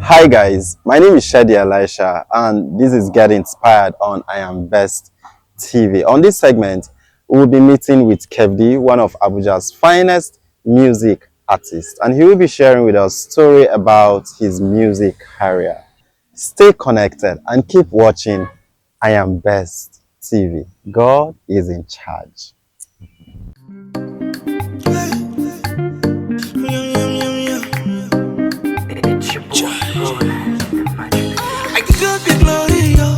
Hi guys, my name is Shedy Elisha and this is Get Inspired on I Am Best TV. On this segment, we will be meeting with KhevDee, one of Abuja's finest music artists, and he will be sharing with us story about his music career. Stay connected and keep watching I Am Best TV. God is in charge. I give God the glory, yo,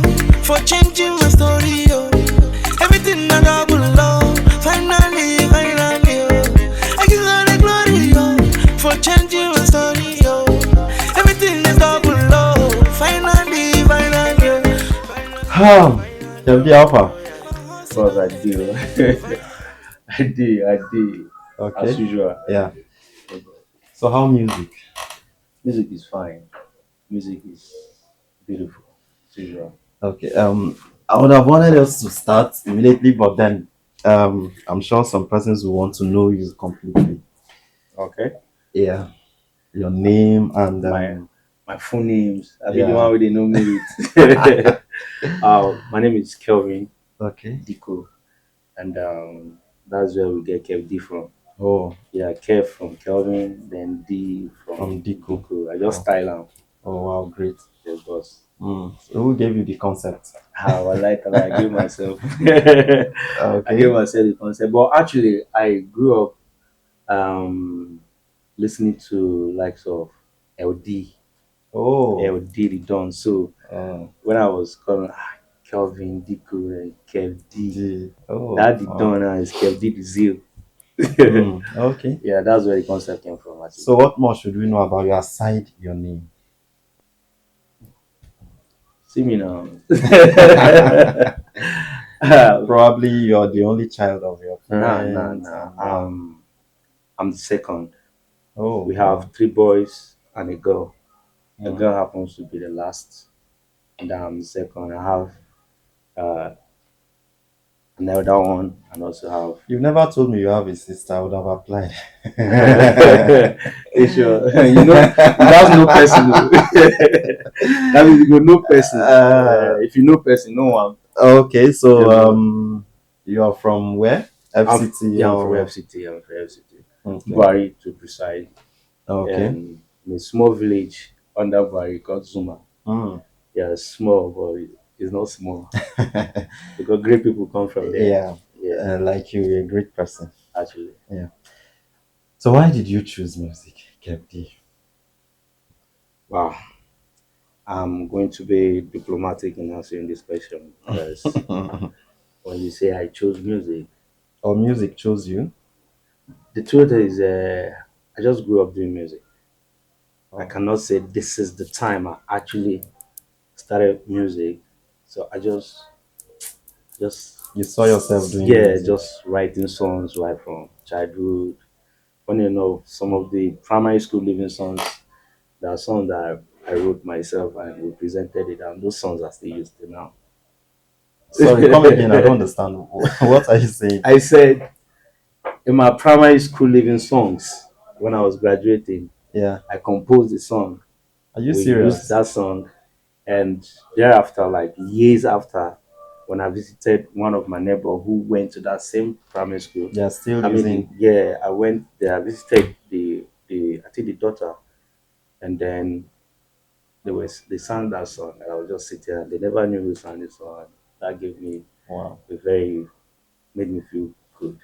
for changing my story, yo. Everything I double love, finally, yo. I give God the glory, yo, for changing my story, yo. Everything is double love, finally, yo. KhevDee Alpha. Because I do. I do. As Okay. usual. Yeah. So how music? Music is fine. Music is beautiful. As usual. Okay. I would have wanted us to start immediately, but then I'm sure some persons will want to know you completely. Okay. Yeah. Your name and My full names. I be the yeah. one where they know me with. My name is Kelvin Okay. Diko, and that's where we get KhevDee from. Oh, Yeah, Kev from Kelvin, then D from from Diku. Diko. I just Oh, style am. oh wow, great. Yes, boss. So who gave you the concept? How I like that I give myself. I give Okay. myself the concept. But actually, I grew up listening to likes of LD, Oh. LD the Don. So when I was calling Kelvin Diku and Kev D, Oh. that the Don now is Kev D the Zeal. Okay. Yeah, that's where the concept came from. Actually. So what more should we know about you aside your name? See me now. Probably you're the only child of your parents. Nah. And, I'm the second. oh, We wow. have three boys and a girl. The Mm. girl happens to be the last, and I'm the second. I have uh, another one, and also have. You've never told me you have a sister. I would have applied. Sure. That's no person. That means you go no person. If you know person, no one. Okay, so Yeah, you're from where? FCT I'm from or FCT. I'm from FCT. okay. Bari to precise, Okay. and in a small village under Bari called Zuma. Mm. Yeah, it's small, but it's not small because great people come from there. Yeah, Yeah, like you're a great person. actually. Yeah. So why did you choose music, KhevDee? Wow. I'm going to be diplomatic in answering this question because when you say I chose music, Or music chose you? the truth is, I just grew up doing music. I Oh. cannot say this is the time I actually started music. So I just You saw yourself doing yeah, music. just writing songs right from childhood. Funny enough, some of the primary school living songs, there are songs that I wrote myself and we presented it, and those songs are still used till now. Sorry, come again. I don't understand. What are you saying? I said in my primary school living songs, when I was graduating, Yeah. I composed a song. Are you We used serious? that song, and thereafter, like years after, when I visited one of my neighbor who went to that same primary school, They are still I mean, using. yeah, I went there, I visited the I think the daughter, and then they sang that song, and I was just sitting, and they never knew who sang the song. And that gave me Wow. a very made me feel good.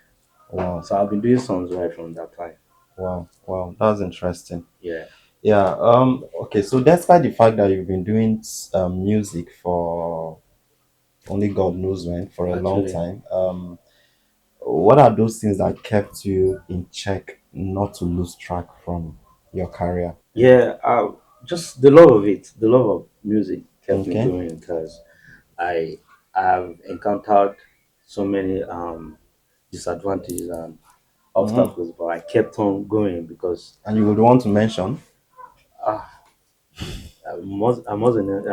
Wow. So I've been doing songs right from that time. Wow. Wow. That's interesting. Yeah, Yeah. Okay. So despite the fact that you've been doing music for only God knows when, for a long actually. time, what are those things that kept you in check not to lose track from your career? Yeah, just the love of it, the love of music kept me Okay. going because I have encountered so many disadvantages and Mhm. obstacles, but I kept on going because And you would want to mention? uh, I wasn't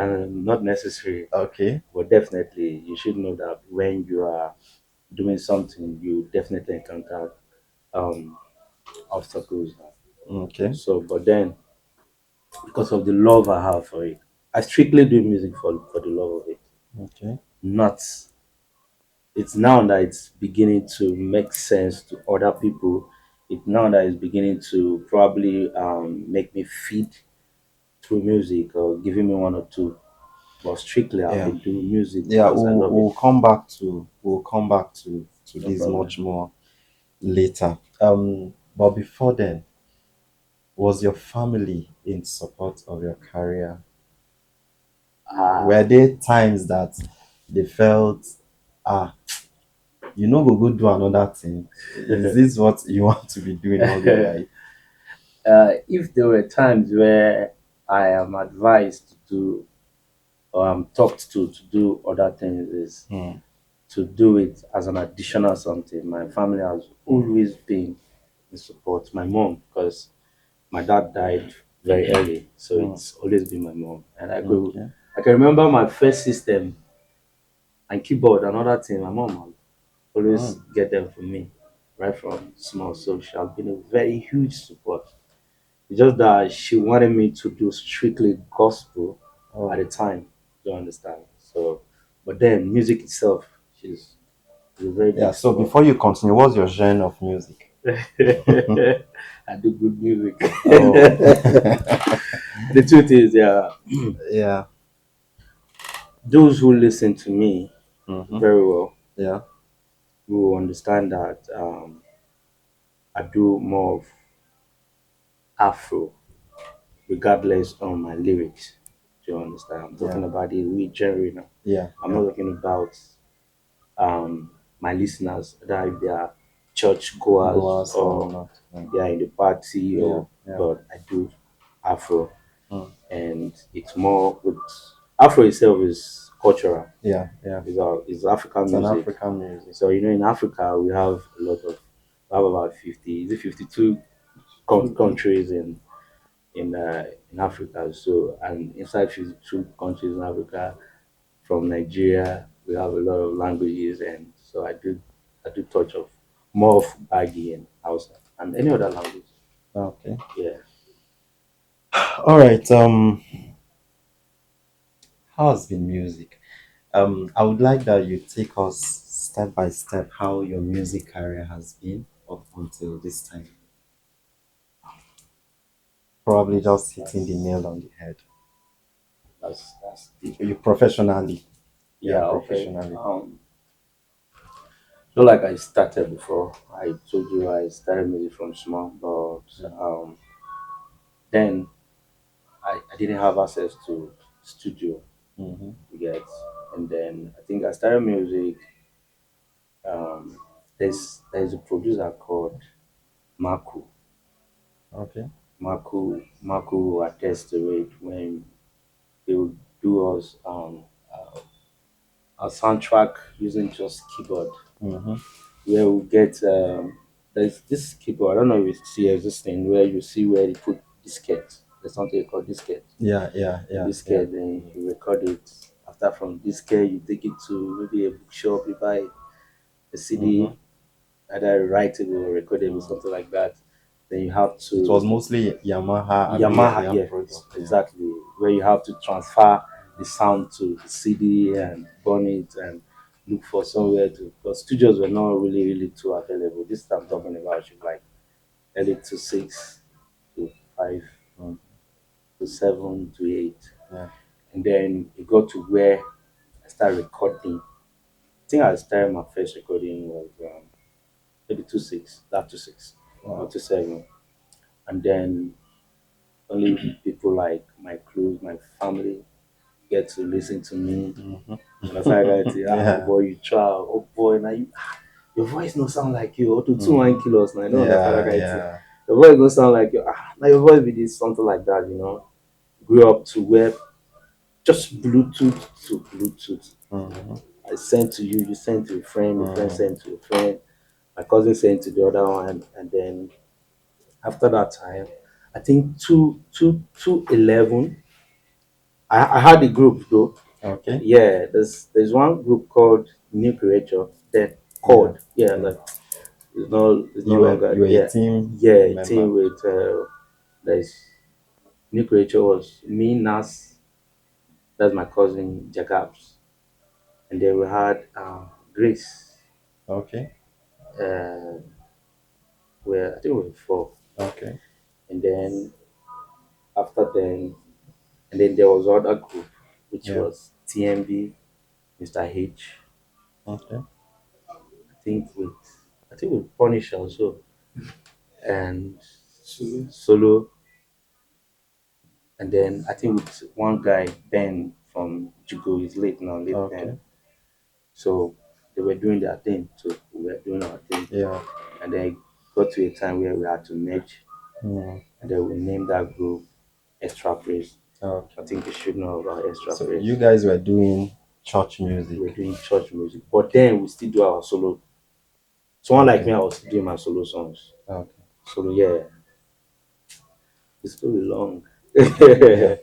not necessary, Okay. but definitely you should know that when you are doing something, you definitely encounter um, obstacles. Okay. So, but then because of the love I have for it. I strictly do music for the love of it. Okay. Not it's now that it's beginning to make sense to other people. It's now that it's beginning to probably make me feed through music or giving me one or two. But strictly, I've Yeah. been doing music Yeah, because I love it. we'll come back to No this problem. much more later. But before then, was your family in support of your career? Were Ah, there times that they felt, ah, you know, go do another thing? Is this what you want to be doing all your life? if there were times where I am advised to do or I'm talked to do other things, is Hmm. to do it as an additional something. My family has Hmm. always been in support. My mom, because my dad died very early, so Hmm. it's always been my mom. And Okay. I can remember my first system and keyboard and other thing. My mom would always Hmm. get them for me right from small. So she has been a very huge support. It's just that she wanted me to do strictly gospel at Oh, the time. Do you understand? So, but then music itself, she's a very yeah. big So support. before you continue, what's your genre of music? I do good music. Oh, The truth is, yeah, yeah. those who listen to me Mm-hmm. very well Yeah. will understand that I do more of Afro, regardless of my lyrics. Do you understand? I'm Yeah. talking about the real genre now. Yeah. I'm Yeah. not talking about my listeners, that if they are church goers Goers or or not? Mm. they are in the party, Yeah. or Yeah. but I do Afro, Mm. and it's more with Afro itself is cultural. Yeah. Yeah. Is African It's an music. African music. So in Africa we have a lot of we have about 50, is it 52 countries in Africa. So and inside 52 countries in Africa, from Nigeria, we have a lot of languages, and so I do touch of more of Bagi and Hausa and any other language. Okay. Yeah, All right. How has been music? I would like that you take us step by step how your music career has been up until this time. Probably just hitting the nail on the head. that's deep. You professionally. Yeah, Yeah, okay. professionally. Not like I started before. I told you I started music from small, Yeah. but then I didn't have access to studio. Mm-hmm. You get, and then I think I started music. Um, there's a producer called Maku. Okay. Marco will attest to it when they will do us a soundtrack using just keyboard, Mm-hmm. where we get there's this keyboard. I don't know if it's still existing, where you see where you put diskette. There's something called diskette. Yeah, yeah, The yeah, yeah. diskette, then you record it. After from diskette, you take it to maybe a bookshop. You buy a Mm-hmm. CD, either writable or recordable, Mm. something like that. Then you have It was to mostly Yamaha, Yamaha, yeah, yes, product. Yeah. exactly. Where you have to transfer the sound to the CD and burn it and look for somewhere to. Because studios were not really too available. This time I'm talking about should like early to 6 to 5 Mm. to 7 to 8, Yeah. and then it got to where I started recording. I think I started my first recording was maybe 2 6, that 2 6 or Wow. 2 7, and then only people like my close, my family get to listen to me. And that's how I got Mm-hmm. to, Yeah. boy, you try, oh boy, now your voice no sound like you. Or to two Mm. one kilos, now I don't understand that Yeah, guy. yeah. Your voice no sound like you. Now your voice be this something like that. Grew up to where just Bluetooth to Bluetooth. Mm-hmm. I sent to you, you sent to your friend Mm. sent to a friend, my cousin sent to the other one, and then after that time, I think 2 11. I had a group though. Okay. Yeah, there's one group called New Creature. Then Yeah. called, yeah, Mm. like it's no longer, You were a yeah, team yeah, member. team with there's New creature was me, Nas, that's my cousin Jacobs, and then we had Grace. Okay. Uh, where I think we were four, Okay. and then after then, and then there was other group which Yeah. was TMB, Mr. H. Okay. I think with Punish also, and Solo, and then I think with one guy Ben from Jugo is late now, late Okay. Ben. So they were doing their thing, so we were doing our thing, Yeah. and then it got to a time where we had to merge, Mm. and then we named that group Extra Praise. I Okay. think you should know about Extra So you Praise. guys were doing church We were music. doing church music, but then we still do our solo. Someone like Okay. me, I was doing my solo songs. Okay. Solo, yeah, it's still long. Yeah.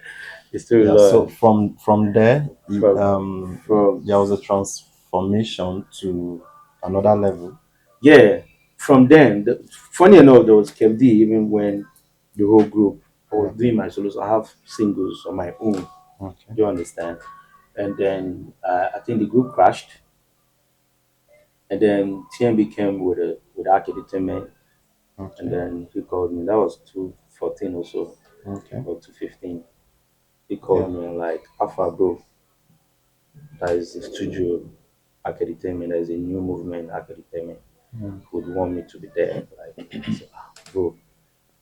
It's still Yeah. So long. from there, From from there was a transformation to another level. yeah, from then. Funny enough, there was KhevDee even when the whole group. I was Yeah. doing my solos. I have singles on my own. Do Okay. you understand? And then I think the group crashed, and then TMB came with Arc Entertainment, and Okay. then he called me. That was 214 or so, Okay. or 215. He called Yeah. me and like, Alpha bro, that is the studio Entertainment. There's a new movement Entertainment. Mm. Would want me to be there. Like, I said, bro,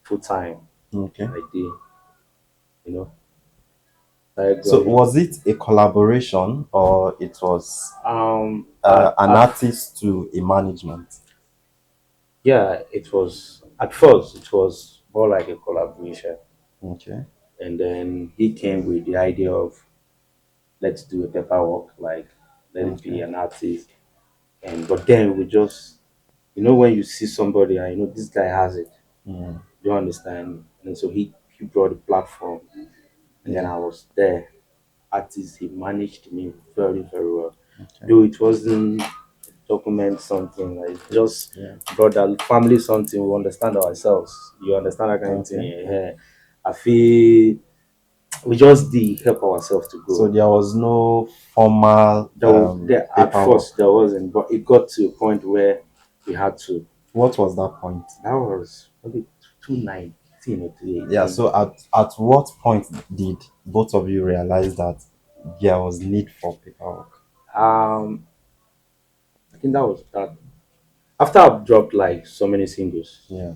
full time. Okay. I did, you know. Like So going. was it a collaboration or it was an At artist to a management? yeah, it was at first it was more like a collaboration, Okay. and then he came with the idea of let's do a paperwork, like let it be Okay. an artist, and but then we just when you see somebody and this guy has it, Mm. you understand, and so he brought the platform, and then Yeah. I was there. Artist, he managed me very very well, Okay. though it wasn't document something like just Yeah. brought that family something we understand ourselves. You understand that kind of thing. Okay. Yeah. I feel we just did help ourselves to So grow. there was no formal There at paperwork. first there wasn't, but it got to a point where we had to. What was that point? That was maybe 2019 or Yeah. 2018. So at what point did both of you realize that there was need for paperwork? Um, I think that was that. After I've dropped like so many singles, Yeah.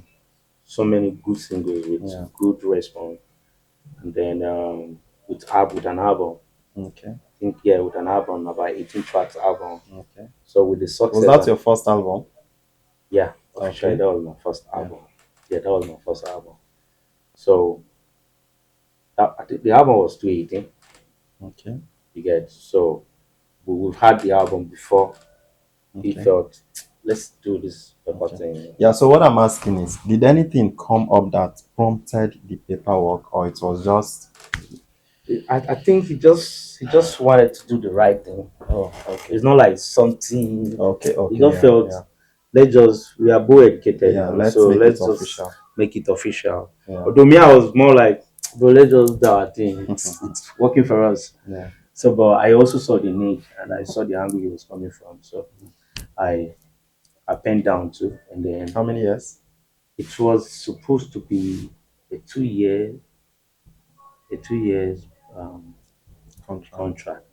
so many good singles with Yeah. good response, and then with an album. Okay. I think yeah, with an album, about 18 tracks album. Okay. So with the Was success that and your first album? yeah, officially Okay. that was my first Yeah. album. Yeah, that was my first album. So I think the album was 2018. Okay. You get so we've had the album before. He Okay. felt let's do this pepper Okay. thing. Yeah, so what I'm asking is, did anything come up that prompted the paperwork, or it was just, I think he just wanted to do the right thing. oh, okay, It's not like something. okay, He okay, just yeah, felt yeah, we are both educated yeah, now, let's so make it let's just official. make it official. Yeah, Although me, I was more like, bro, let's just do our thing. It's working for us. yeah, So, but I also saw the need and I saw the angle he was coming from. So I I penned down too, and then how many years? it was supposed to be a 2 years um, Contract. contract,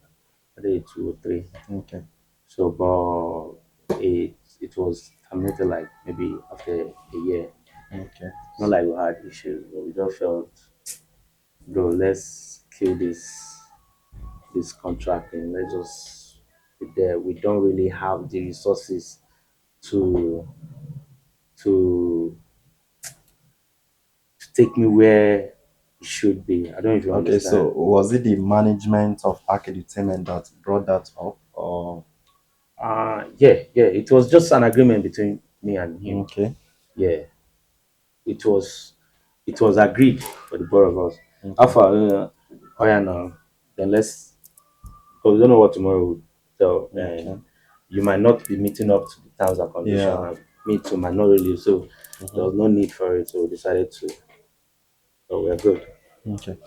I think 2 or 3. Okay, So, but it was terminated like maybe after a year. okay, Not like we had issues, but we just felt, bro, let's kill this contracting. Let's just be there. We don't really have the resources to to to take me where it should be. I don't know if you okay. So understand. was it the management of Arc Entertainment that brought that up, or Yeah. It was just an agreement between me and him. okay, Yeah, it was it was agreed for the both of us. okay, Alpha, oh yeah, now then let's because we don't know what tomorrow will tell, okay, and you might not be meeting up to the terms and conditions, yeah, and me too might not really. So there mhm, was no need for it. So we decided to. So we're good. Okay.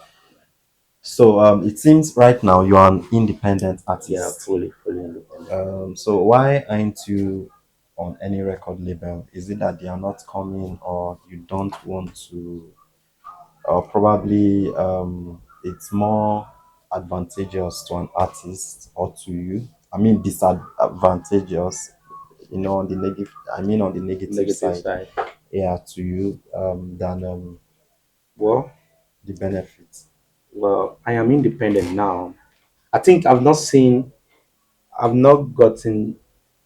So it seems right now you are an independent Yeah, artist. fully independent. So why aren't you on any record label? Is it that they are not coming, or you don't want to, or probably it's more advantageous to an artist or to you? I mean disadvantageous, on the negative. I mean on the negative Negative side, side. yeah, to you than Well, the benefits. well, I am independent now. I think I've not gotten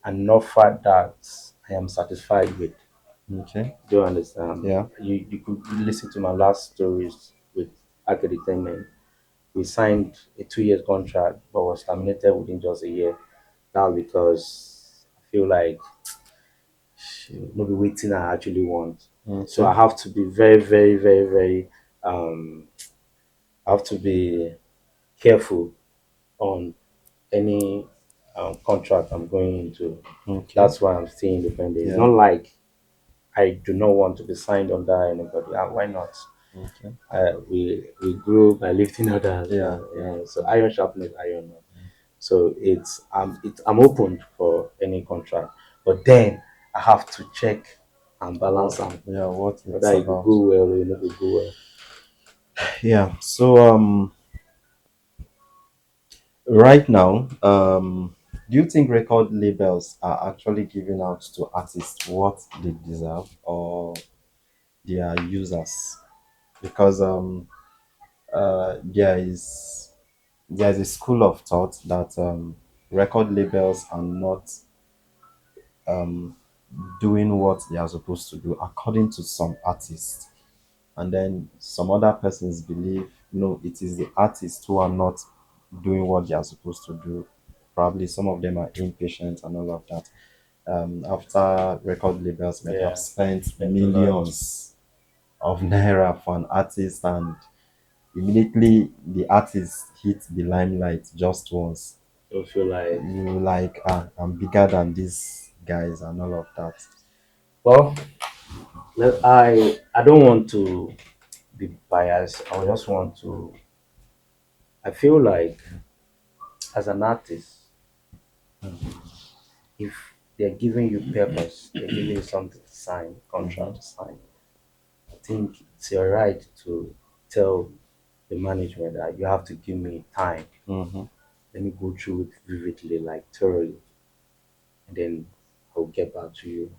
an offer that I am satisfied with. Okay. Do you understand? Yeah. You could listen to my last stories with Academy. We signed a 2 year contract but was terminated within just a year. Now because I feel like maybe waiting I actually want. So I Okay. have to be very, very, very, very I have to be careful on any contract I'm going into. Okay. That's why I'm staying independent. It's Yeah. not like I do not want to be signed under anybody. Why not? Okay. We grow by lifting others. Yeah. Yeah. So iron sharpness iron. So I'm open for any contract, but then I have to check and balance What? them Yeah. What it's whether it could about? go well or it not go well. Yeah. So right now, do you think record labels are actually giving out to artists what they deserve, or they are users? Because there is a school of thought that record labels are not doing what they are supposed to do according to some artists, and then some other persons believe no, it is the artists who are not doing what they are supposed to do. Probably some of them are impatient and all of that. After record labels might have Yeah, spent spent a lot. millions of naira for an artist, and immediately the artist hit the limelight just once, I feel like you like, I'm bigger than these guys and all of that. well, I don't want to be biased. I just want to. I feel like as an artist, if they're giving you papers, they're giving you something to sign, contract Mm-hmm. to sign. I think it's your right to tell the management that you have to give me time. Mm-hmm. Let me go through it vividly, like thoroughly, and then I'll get back to you.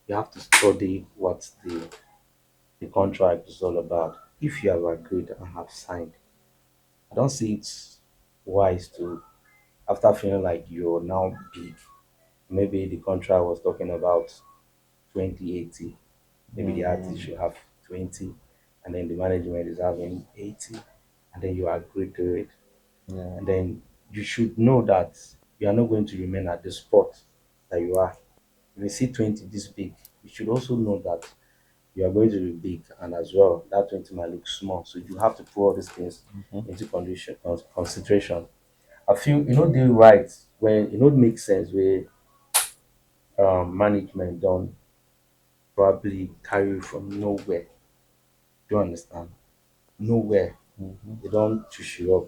You have to study what the contract is all about. If you have agreed and have signed, I don't see it's wise to, after feeling like you're now big, maybe the contract was talking about 2080, maybe the artist Mm, should have 20, and then the management is having 80, and then you agree to it. yeah. And then you should know that you are not going to remain at the spot that you are. If you see 20 this big, you should also know that you are going to be big, and as well that 20 might look small. So you have to put all these things Mm-hmm. into consideration. I feel do right when it makes sense where management don't probably carry you from nowhere. Do you understand? Nowhere. Mm-hmm. They don't push you up,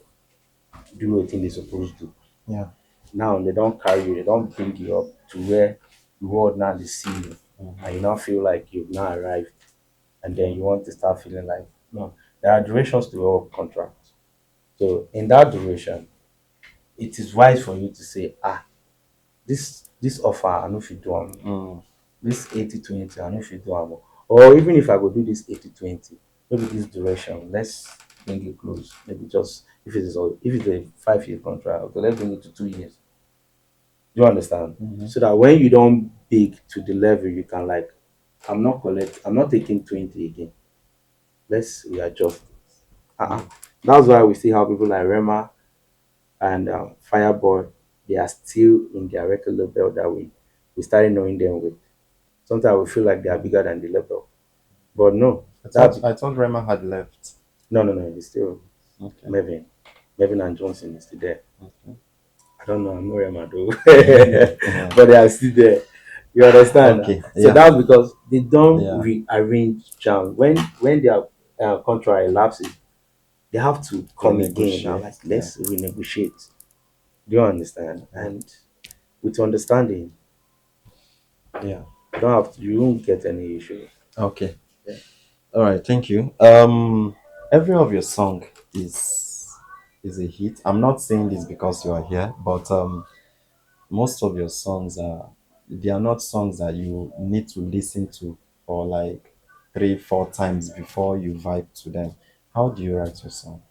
do what thing they supposed to. Yeah. Now they don't carry you, they don't bring you up to where the world now they see you. And Mm-hmm. you now feel like you've now arrived, and then you want to start feeling like no. There are durations to all contracts. So in that duration, it is wise for you to say, this offer I know if you do am. Mm, This 80/20 I know if you do am. Or even if I go do this 80/20, maybe this duration, let's bring it close. Maybe just if it's a 5 year contract, okay, let's bring it to 2 years. Do you understand? mm-hmm. So that when you don't big to the level you can like, I'm not taking 20 again. Let's readjust. Uh-uh. Mm, That's why we see how people like Rema and Fireboy, they are still in their record label that we started knowing them with. Sometimes we feel like they are bigger than the label, but no, I thought that I thought Rema had left. no, it's still Okay. Melvin, Melvin and Johnson is still there. Okay. I don't know, I'm not Rema though, Yeah. but they are still there. You understand? Okay. So Yeah. that's because they don't Yeah. rearrange jam when their contract elapses. they have to come again. Now, like Renegotiate. Yeah. let's renegotiate. Do you understand? Yeah. And with understanding, Yeah. you won't get any issue. Okay. Yeah. All right. Thank you. Every of your song is a hit. I'm not saying this because you are here, but most of your songs are they are not songs that you need to listen to for like 3, 4 times before you vibe to them. How do you write your song?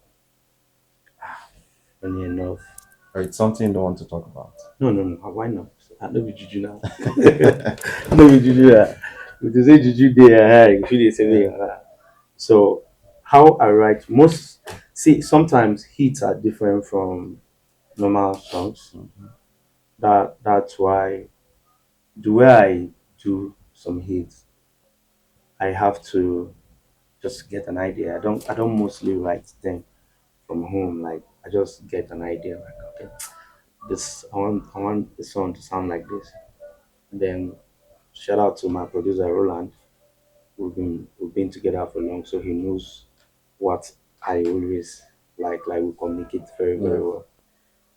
Funny enough. Or it's something you don't want to talk about? No, no, no. Why not? I know be juju now. I know be juju. If you say juju there, you feel the same Yeah. way. So how I write most see sometimes hits are different from normal songs. That's why the way I do some hits, I have to just get an idea. I don't mostly write them from home. Like I just get an idea. Like okay, this I want the song to sound like this. And then shout out to my producer Roland. We've been together for long, so he knows what I always like. Like we communicate very Yeah. very well.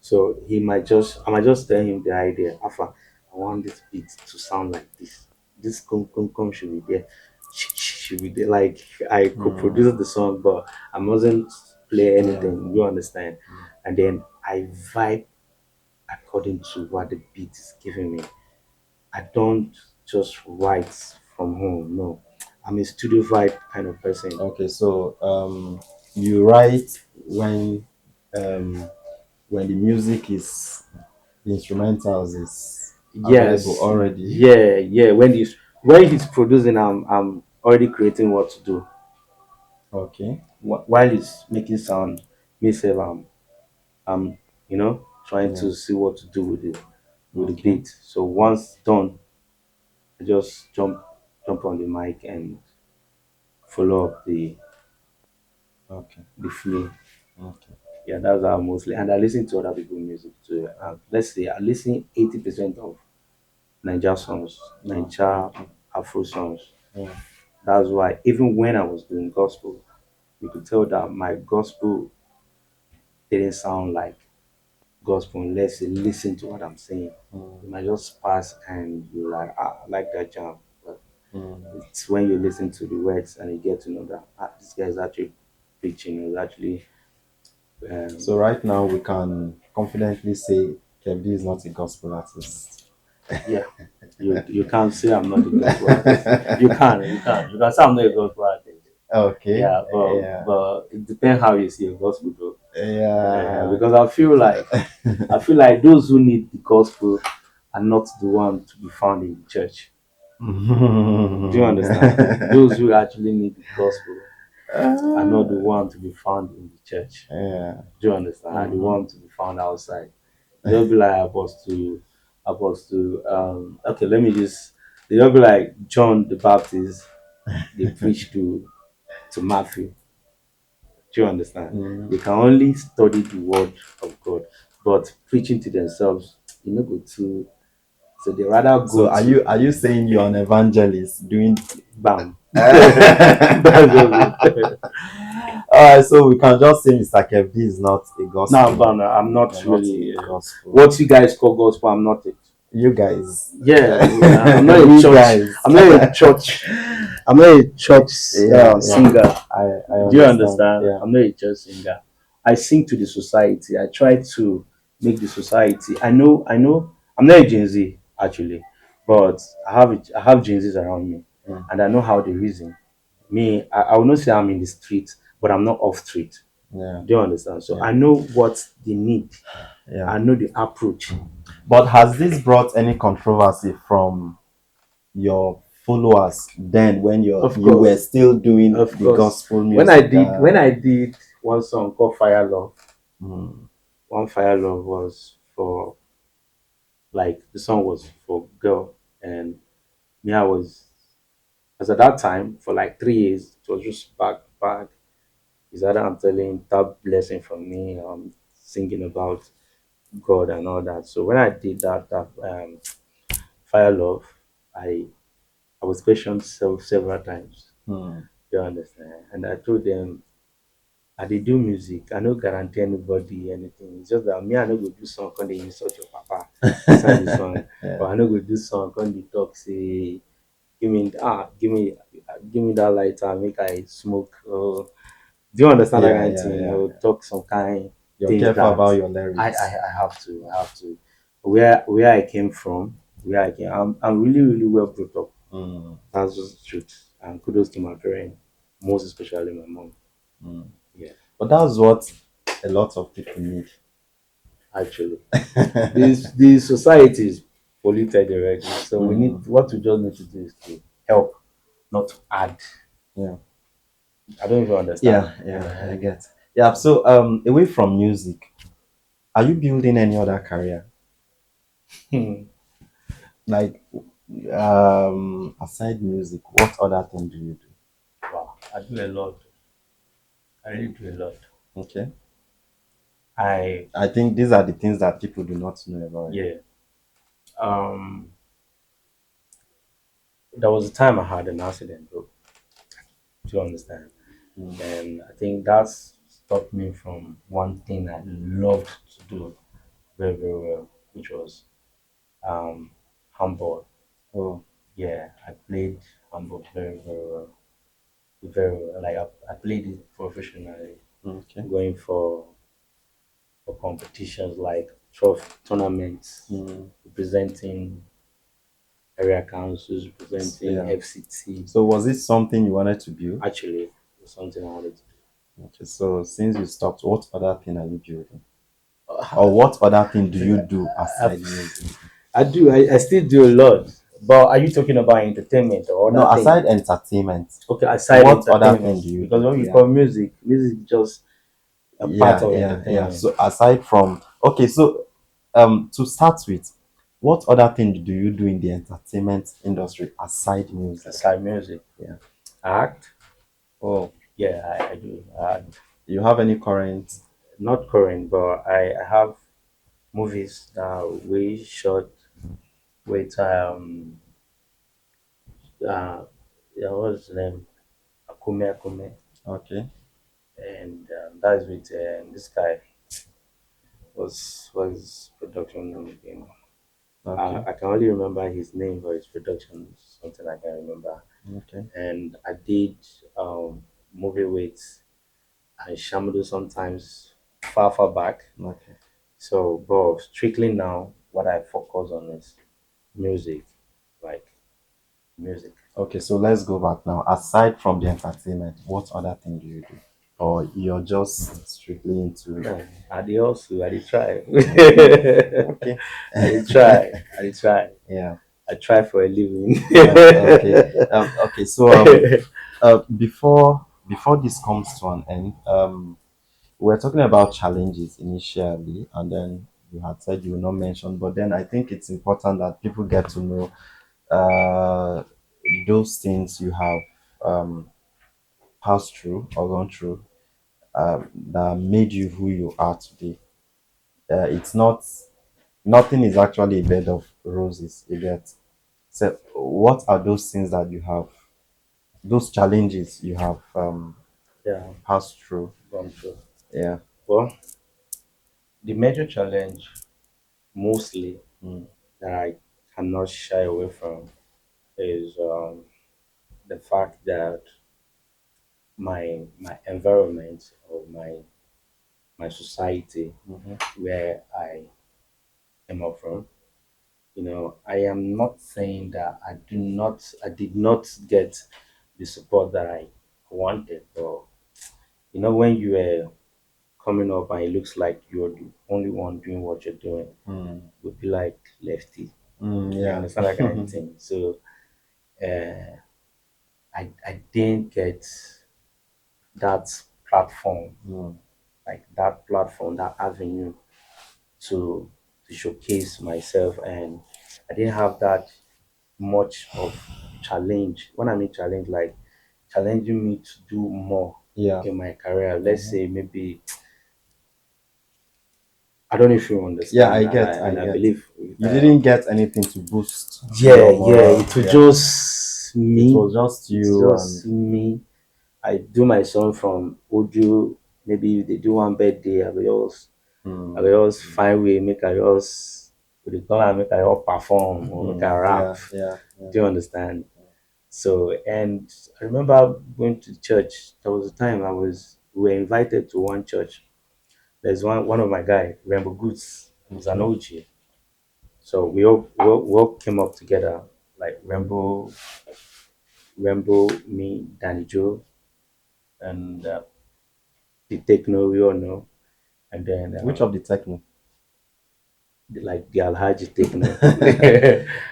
So I might just tell him the idea. Alpha, I want this beat to sound like this. This come should be there. Should be there. Like I could Mm. produce the song, but I mustn't play Yeah. anything. You understand? And then I vibe according to what the beat is giving me. I don't just write from home. No, I'm a studio vibe kind of person. Okay, so you write um when the music is the instrumentals is available Yes, already. yeah, yeah. When he's producing, I'm already creating what to do. Okay. While he's making sound, myself, I'm trying Yeah. to see what to do with the Okay. beat. So once done, I just jump on the mic and follow up Okay. the flow. Okay. Yeah, that's how mostly. And I listen to other people's music too. Let's say I listen 80% of Niger songs, Oh, Niger okay. Afro songs. Yeah. That's why even when I was doing gospel, you could tell that my gospel didn't sound like gospel unless you listen to what I'm saying. You Mm, might just pass and you're like, I like that jam. But mm. it's when you listen to the words and you get to know that this guy is actually preaching, is actually So um, right now we can confidently say KhevDee is not a gospel artist. yeah. You can't say I'm not a gospel artist. You can say I'm not a gospel artist. Okay. Yeah, but Yeah. but it depends how you see a gospel though. Yeah. Because I feel like those who need the gospel are not the one to be found in the church. Do you understand? Those who actually need the gospel are not the one to be found in the church. Yeah. Do you understand? Are the Mhm. one to be found outside. They'll be like okay, let me just they'll be like John the Baptist, they preach to Matthew. Do you understand? Mm. They can only study the word of God, but preaching to themselves, go to. So they rather So go to are you saying you're an evangelist doing bam. That's just Alright, it. so we can just say Mr. KhevDee is not a No, gospel. but no, I'm not You're not really a gospel. what you guys call gospel. I'm not it. You guys. Yeah, I'm not a You church. guys. I'm not a church. I'm not a church Yeah, yeah. singer. I Do you understand. understand? Yeah. I'm not a church singer. I sing to the society. I try to make the society. I know. I'm not a Gen Z actually, but I have Gen Zs around me, Mm. and I know how they reason. Me, I will not say I'm in the street, but I'm not off street. Yeah. Do you understand? So Yeah. I know what they need. Yeah. I know the approach. But has this brought any controversy from your followers then when Of you were course, still doing of the course. gospel When I music? did when I did one song called Fire Love, Mm, one Fire Love was for like the song was for girl and me I was as at that time for like 3 years it was just back. Is that I'm telling that blessing from me, singing about God and all that. So when I did that Fire Love, I I was questioned several times. mm, You understand? And I told them I dey do music. I no guarantee anybody anything. It's just that me, I no go do song, come dey insult your papa inside the song, Yeah, or I no go do song, come dey talk say, give me that lighter, make I smoke. Do you understand that yeah, kind of yeah, thing? yeah. Talk some kind You're things careful that about your I lyrics. have to, I have to. Where I came from, I'm really really well brought up. Mm, That's just the truth. And kudos to my parents, most especially my mom. mm. Yeah, But that's what a lot of people need. actually. This the society is polluted already. So we Mm, need what we just need to do is to help, not to add. yeah, I don't even understand. yeah, yeah. I get. Yeah. So, away from music, are you building any other career? Like, aside music, what other thing do you do? Wow, I do a lot. I really do a lot. Okay. I I think these are the things that people do not know about you. Yeah. Um there was a time I had an accident, bro. Do you understand? Mm. And I think that's stopped me from one thing I loved to do very, very well, which was um handball. Oh, Yeah, I played handball very, very well. Very well. Like I played it professionally, okay. going for competitions like trophy tournaments, Mm. representing area councils, representing Yeah. FCT. So, was it something you wanted to build? Actually, it's something I wanted to Okay. So, since you stopped, what other thing are you building? Or do. what other thing do you do aside music? I still do a lot. But are you talking about entertainment or No, other aside things? entertainment, Okay, aside what other thing entertainment, do you because do? when you Yeah. call music, music is just a part Yeah, of yeah, yeah. entertainment. So aside from okay, so to start with, what other thing do you do in the entertainment industry aside music? Aside music, Yeah. act. Oh, Yeah, I do. you have any current? Not current, but I have movies that we shot with yeah, what's his name? Akume Akume, Okay, and that is with this guy was production name again. okay, I can only remember his name, but his production is something I can remember. okay, And I did movie with and Shamdo sometimes far back. okay. So, but strictly now, what I focus on is music, like music. Okay, so let's go back now. Aside from the entertainment, what other thing do you do? Or you're just strictly into No, I did also, I did try. okay. I did try. I did try. Yeah. I try for a living. Okay. Okay. So before this comes to an end, we're talking about challenges initially, and then you had said you will not mention, but then I think it's important that people get to know uh, those things you have um, passed through or gone through that made you who you are today. It's not nothing is actually a bed of roses. You get so what are those things that you have, those challenges you have Yeah, passed through? gone through. Yeah. Well, the major challenge mostly Mm, that I cannot shy away from is the fact that my environment or my society mhm, where I am up from. I am not saying that I did not get the support that I wanted, but when you are coming up and it looks like you're the only one doing what you're doing, mm, would be like lefty. You yeah. understand that kind of thing. So uh, I didn't get that platform, Mm, like that platform, that avenue to showcase myself, and I didn't have that much of challenge. When I mean challenge, like challenging me to do more yeah. in my career. Let's Mhm. say maybe I don't know if you Yeah, understand, I and get, I I get. believe You didn't get anything to boost yeah, your yeah, morale. it was Yeah. just It me. was just It's you and just me. I do my song from audio maybe if they do one birthday, I Mm. will just find way make I just what they call am, make I just perform or make I Mm. rap. Yeah, yeah, yeah. Do you understand? So and I remember going to church. There was a time we were invited to one church. There's one of my guy, Rainbow Goods, he's an Okay. OG. So we all came up together, like me, Danny Joe, and the Techno, we all know, and then Which of the techno? like the Alhaji Techno,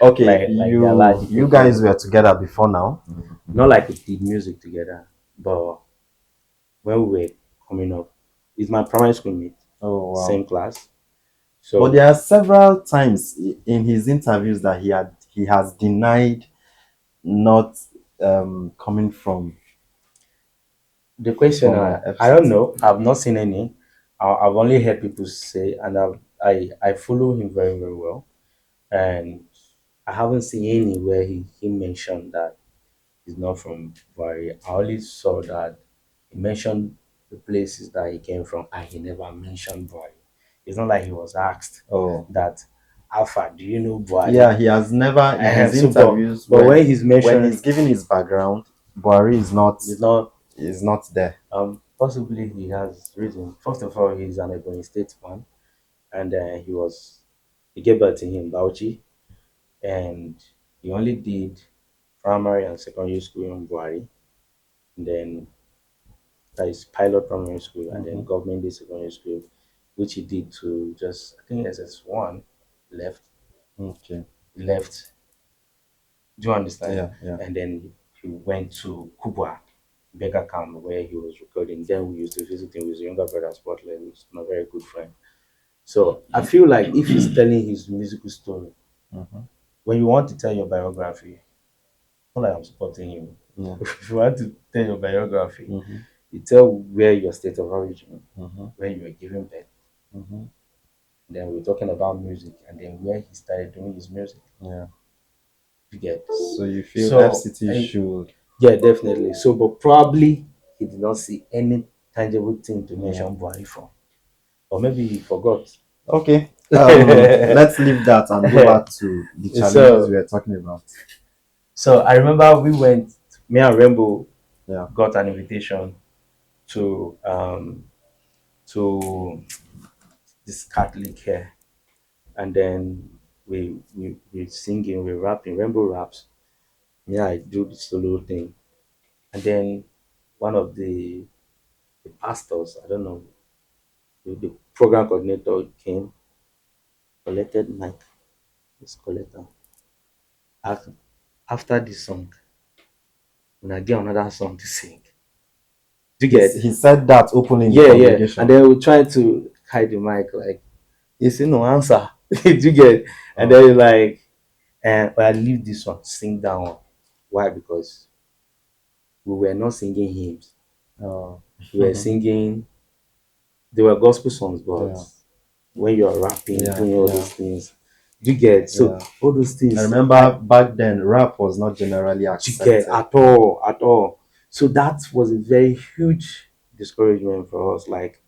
Okay, like the you Alhaji you guys Techno. were together before now. Not like we did music together, but when we were coming up, he's my primary school mate, Oh wow. same class. But So there are several times in his interviews that he has denied not coming the question, from I don't FCT. know. I've not seen any. I've only heard people say, and I follow him very very well, and I haven't seen anywhere he mentioned that he's not from Bari. I only saw that he mentioned the places that he came from, and he never mentioned Bari. It's not like he was asked Oh. that, Alpha, do you know Bari? Yeah, he has never in his So, interviews but when he's when he's mentioning, giving his background, Buhari it's not. is not there. Possibly he has reason. First of all, he's an Ebony State man, and he gave birth to him Bauchi, and he only did primary and secondary school in Buhari, and then that is pilot primary school, and then Hmm. government day secondary school, which he did to just I think SS1 left Okay. left. Do you understand? Yeah, yeah. And then he went to Kubwa, Beggar Camp, where he was recording. Then we used to visit him with his younger brother, Spotlight, who's my very good friend. So I feel like if he's telling his musical story, Hmm. when you want to tell your biography, not like I'm supporting him. Yeah. If you want to tell your biography, Hmm. you tell where your state of origin, Hmm. where you were given birth. Hmm. Then we're talking about music, and then where he started doing his music. Yeah. You get So you feel so FCT should? yeah, definitely. So, but probably he did not see any tangible thing to Yeah. mention Buhari from, or maybe he forgot. Okay. Let's leave that and go back to the challenges we so were talking about. So I remember me and Rainbow Yeah. got an invitation to to this Catholic here, and then we singing, we rapping. Rainbow raps, me I do the solo thing, and then one of the pastors, I don't know, the program coordinator came, collected mic, this collector. After this song, when I get another song to sing, do you get? He said that openly in the Yeah, yeah, and congregation. then we try to hide the mic like. You see no answer. Did you get? And then Oh. you're like, and I leave this one, sing that one. Why? Because we were not singing hymns. Oh. We were singing. They were gospel songs, but Yeah. when you are rapping, Yeah. doing all Yeah. those things, do you get? So Yeah. all those I things, remember back then rap was not generally do you get accepted. at all, at all. So that was a very huge discouragement for us. Like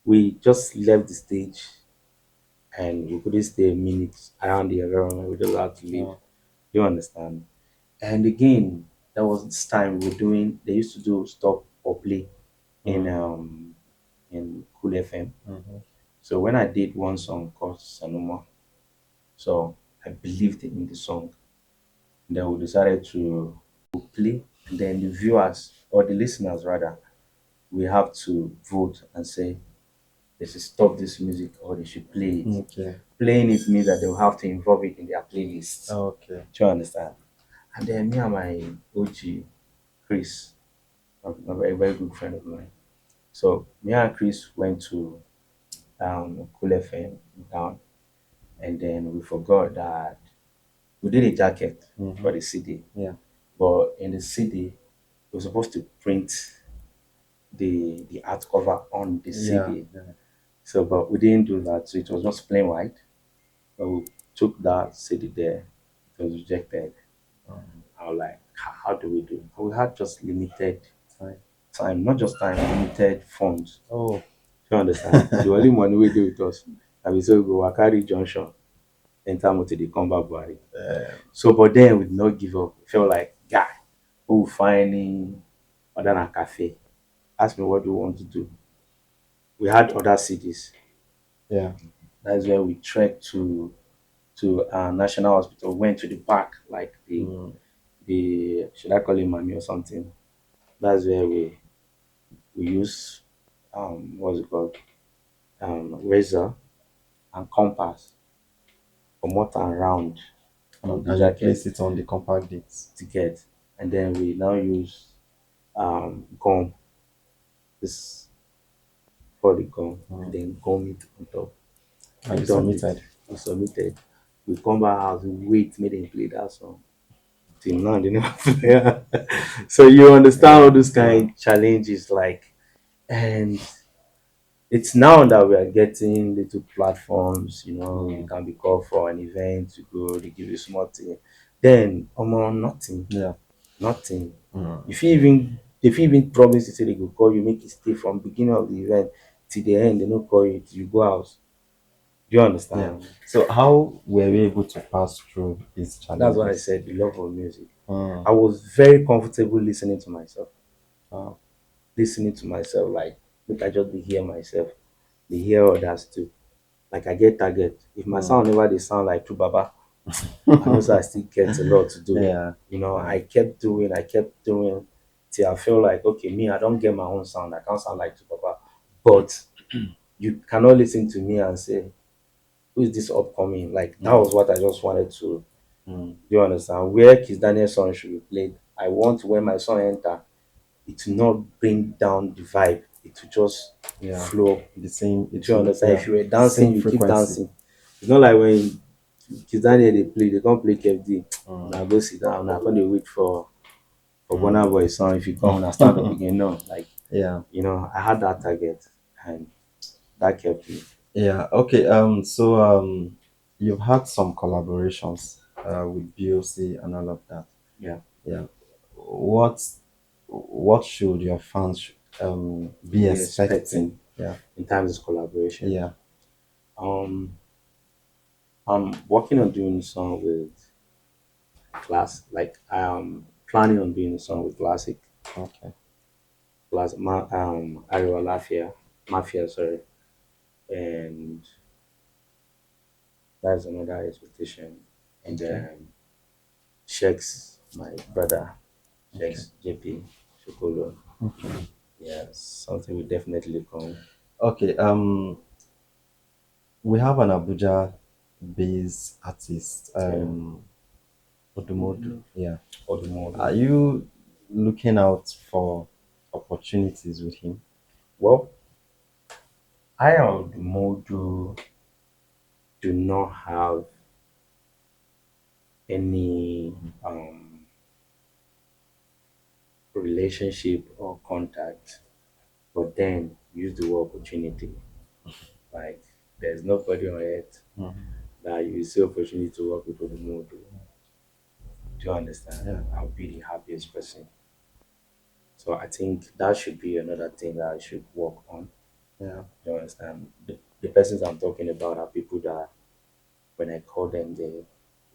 we just left the stage and we couldn't stay a minute around the environment. We just had to leave. Oh. You understand? And again, there was this time they used to do stop or play in Mm. Cool FM. Mhm. So when I did one song called Sanoma, so I believed in the song. And then we decided to play, and then the viewers or the listeners rather, we have to vote and say they should stop this music or they should play it. Okay. Playing it means that they will have to involve it in their playlists. Okay. Do you understand? And then me and my OG Chris, a very, very good friend of mine. So me and Chris went to Cool FM down, and then we forgot that we did a jacket Mhm. for the CD, Yeah. but in the CD we were supposed to print the art cover on the Yeah. CD. Yeah. So, but we didn't do that. So it was just plain white. But we took that CD there. It was rejected. Um, I was like, how do we do? We had just limited Fine. time, not just time, limited funds. Oh. You understand? The only money we do with us. I mean, so we go Wakari Junction, enter motor, they come back Buhari. So, but then we did not give up. We felt like, guy, who finding other than a cafe. Ask me what do we want to do. We had other cities. Yeah. That's where we trekked to National Hospital, went to the park, like Mm. the should I call it mommy or something? That's where we use what's it called? Razor and compass for motor and round of the And you jacket place it on the compact disc. to get. And then we now use gum, this polygon, and Mm. then gum it on top. And We you done it. submitted. We submitted. We come back house, we wait, make them play that song. Till now, they never play. So you understand all those Yeah. kind of challenges, like, and it's now that we are getting little platforms. You Mm. can be called for an event to go. They give you small thing. Then, nothing, Yeah. nothing. Mm. If you even promise to say they go call you, make it stay from beginning of the event till the end. They no call you till you go out. Do you Yeah. understand? So how were we able to pass through these That's why I challenges? said the love of music. Mm. I was very comfortable listening to myself. Wow. Listening to myself, like, make I just be hear myself, be hear others too. Like I get target. If my Mm. sound never they sound like true Baba, I also I still get a lot to do. Yeah. Yeah. I kept doing till I feel like okay, me, I don't get my own sound. I can't sound like true Baba. But you cannot listen to me and say, who is this upcoming? Like that Mm. was what I just wanted to. Mm. Do you understand? Where Kiss Daniel's song should be played. I want when my song enter, it will not bring down the vibe. It will just Yeah. flow. The same. It Do you will. understand? Yeah. If you were The dancing, same you keep frequency. dancing. It's not like when Kiss Daniel they play, they can't play KFD. Mm. Now go sit down. Now when they wait for Mm. Burna Boy song, if you come, now stand up again. No, like Yeah. I had that target, and that kept me. Yeah. Okay. So you've had some collaborations with BOC and all of that. Yeah, Yeah. What what should your fans be be expecting? expecting Yeah. in terms of collaboration. Yeah. Um, I'm working on doing a song with class. Like planning on doing a song with classic. Okay. Ariwa Mafia, sorry, and that's another expectation. And Okay. then Sheiks, my brother, Okay. Sheiks JP Shokolo. Okay. Yes, something will definitely come. Okay. We have an Abuja-based artist, Yeah, Odumodu. Yeah. or the more. Are you looking out for opportunities with him? Well, I and Modu do not have any relationship or contact, but then use the word opportunity. Like there's nobody on earth Mhm. that you see opportunity to work with Odumodu. Do you understand? Yeah. I'll be the happiest person. So I think that should be another thing that I should work on. Yeah. Do you understand? The persons I'm talking about are people that when I call them, they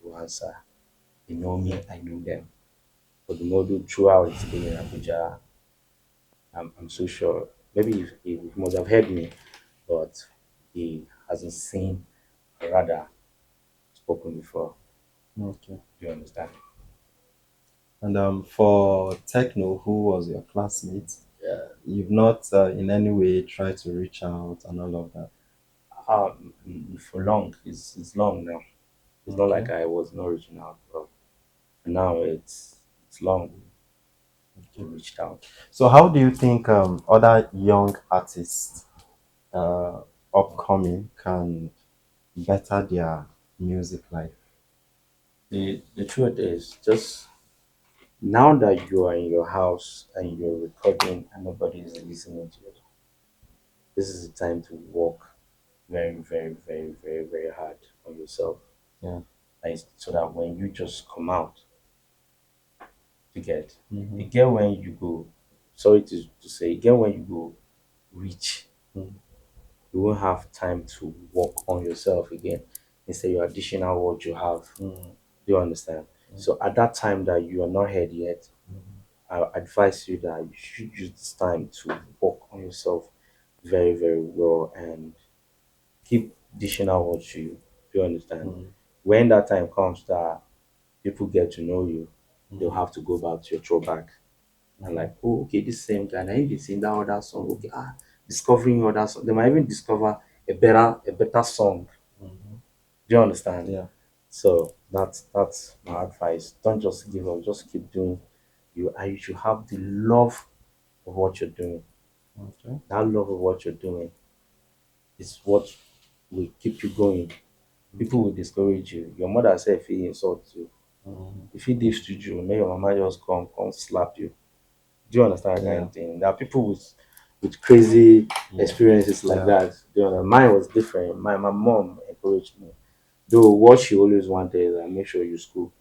will answer. They know me, I know them. But the model throughout his stay in Abuja, I'm so sure. Maybe he must have heard me, but he hasn't seen or rather spoken before. Okay. Do you understand? And for Techno, who was your classmate, Yeah. you've not in any way tried to reach out and all of that. For long, it's long now. It's not Okay. like I was not reaching out, but now it's long. We Okay. reached out. So how do you think other young artists uh, upcoming can better their music life? The truth is just now that you are in your house and you're recording and nobody is listening to you, this is the time to work very, very, very, very, very hard on yourself. Yeah. Like, so that when you just come out, you Hmm. get when you go. sorry to say, again, when you go reach, Mm. you won't have time to work on yourself again. Instead, you're additional what you have. Mm. Do you understand? So at that time that you are not head yet, I advise you that you should use this time to work on yourself very, very well and keep dishing out what you do. You understand? Mm. When that time comes that people get to know you, they'll Mm. have to go back to your throwback and like, oh, okay, this same guy, now he be sing that other song. Okay, discovering other song. They might even discover a better song. Mhm. Do you understand? Yeah. So that's my advice. Don't just give up. Just keep doing you. And you should have the love of what you're doing. Okay. That love of what you're doing is what will keep you going. People Okay. will discourage you. Your mother said if he insult you, Mhm. if he leaves studio, may your mama just come slap you. Do you understand that kind Yeah. of thing? There are people with crazy Mm. experiences like Yeah. that. Do you know? Mine was different. My mom encouraged me. Though what she always wanted is that make sure you school.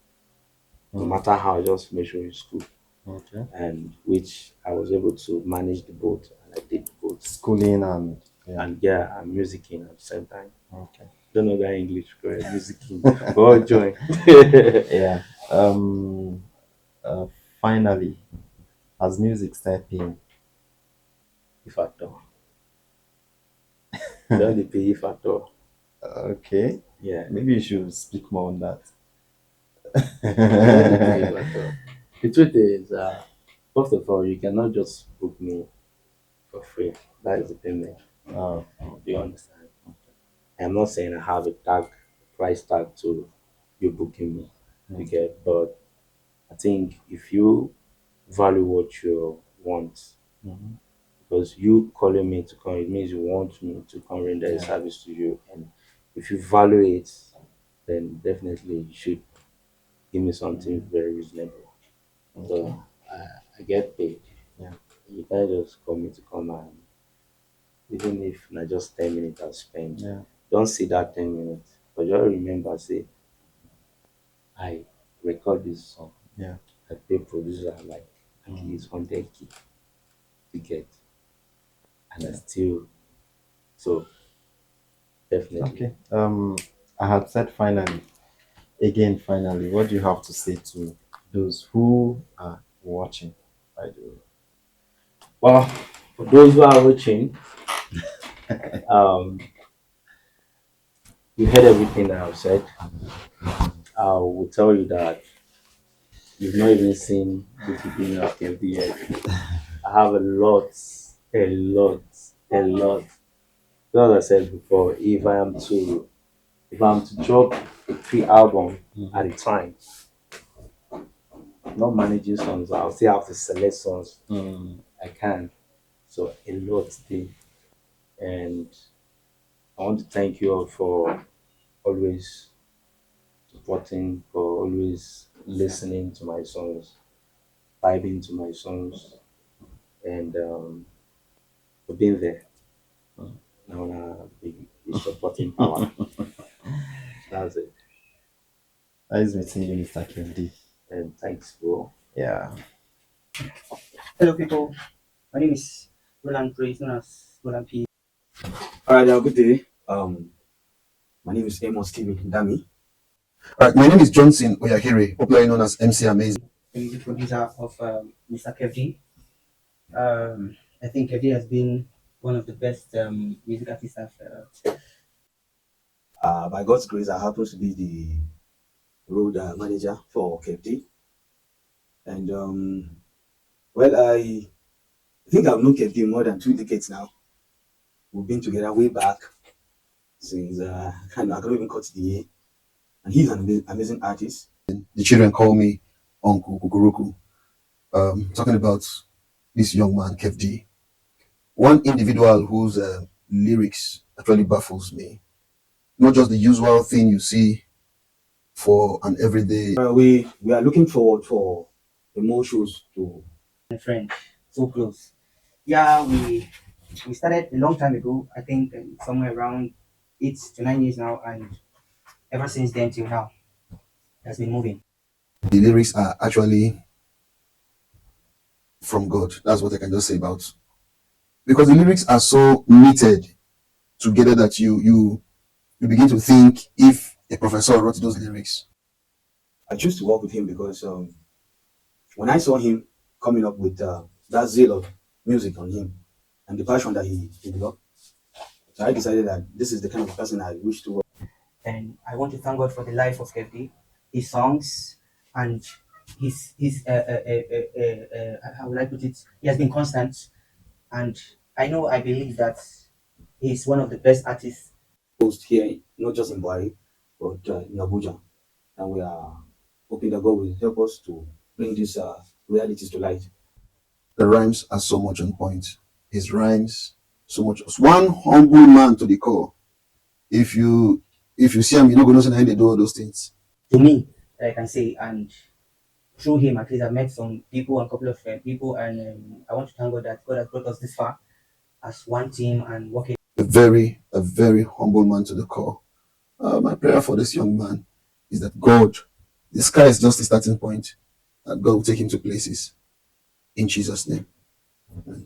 No Mm. matter how, just make sure you school. Okay. And which I was able to manage the both and I did both. Schooling and yeah. And yeah, I'm musicking at the same time. Okay. Don't know that English, correct? Musicking. But all join. Yeah. Um. Uh, Finally, has music started paying? If at all. Don't they pay if at all. Okay. Yeah. Maybe you should speak more on that. Don't they pay if at all. The truth is, first of all, you cannot just book me for free. That is the payment. Oh, Do you understand? I'm not saying I have a price tag to you booking me. You okay. get, but I think if you value what you want, Mhm. because you calling me to come, it means you want me to come render a Yeah. service to you. And if you value it, then definitely you should give me something very reasonable. Okay. So I get paid. Yeah. You can't just call me to come and even if not just 10 minutes I spend, Yeah. don't see that 10 minutes. But just remember, say I record this song, Yeah. I pay producer like at Mm. least 100K to get, and I Yeah. still so definitely. Okay. I had said finally. Again, finally, what do you have to say to those who are watching? I do. Well, for those who are watching, um, you heard everything that I've said. I will tell you that you've not even seen Musical Journey of KhevDee yet. I have a lot, a lot. So as I said before, if I'm to drop a pre-album at a time, not managing songs, I'll still have to select songs. Mm. I can. So a lot there. And I want to thank you all for always supporting, for always listening to my songs, vibing to my songs, and for being there. Now, the supporting power. That's it. Nice meeting you, Mr. KFD. And thanks, bro. Yeah. Hello, people. My name is Roland Praise, known as Roland P. All right, good day. My name is Amos Steven Dami. All right, my name is Johnson Oyakere, popularly known as MC Amazing. The music producer of Mr. KhevDee. I think KhevDee has been one of the best music artists I've. By God's grace, I happen to be the road manager for KhevDee. And well, I think I've known KhevDee more than 2 decades now. We've been together way back since I can't even cut the year. And he's an amazing artist. The children call me Uncle Kukuruku. Talking about this young man, KhevDee. One individual whose lyrics actually baffles me. Not just the usual thing you see for an everyday. We are looking forward for the more shows to. My friend, so close. Yeah, we started a long time ago. I think somewhere around 8 to 9 years now, and ever since then till now, it has been moving. The lyrics are actually from God. That's what I can just say about, because the lyrics are so knitted together that you begin to think if a professor wrote those lyrics. I choose to work with him because when I saw him coming up with that zeal of music on him and the passion that he developed, so I decided that this is the kind of person I wish to work. And I want to thank God for the life of KhevDee, his songs, and his how would I put it? He has been constant, and I believe that he's one of the best artists. Post here, not just in Bari, but in Abuja. And we are hoping that God will help us to bring these realities to light. The rhymes are so much on point. His rhymes so much. One humble man to the core. If you see him, you're not gonna know how they do all those things. To me, I can say, and through him, at least I've met some people and a couple of people, and I want to thank God that God has brought us this far as one team and working. A very humble man to the core. My prayer for this young man is that God, the sky is just a starting point, that God will take him to places. In Jesus' name. Amen.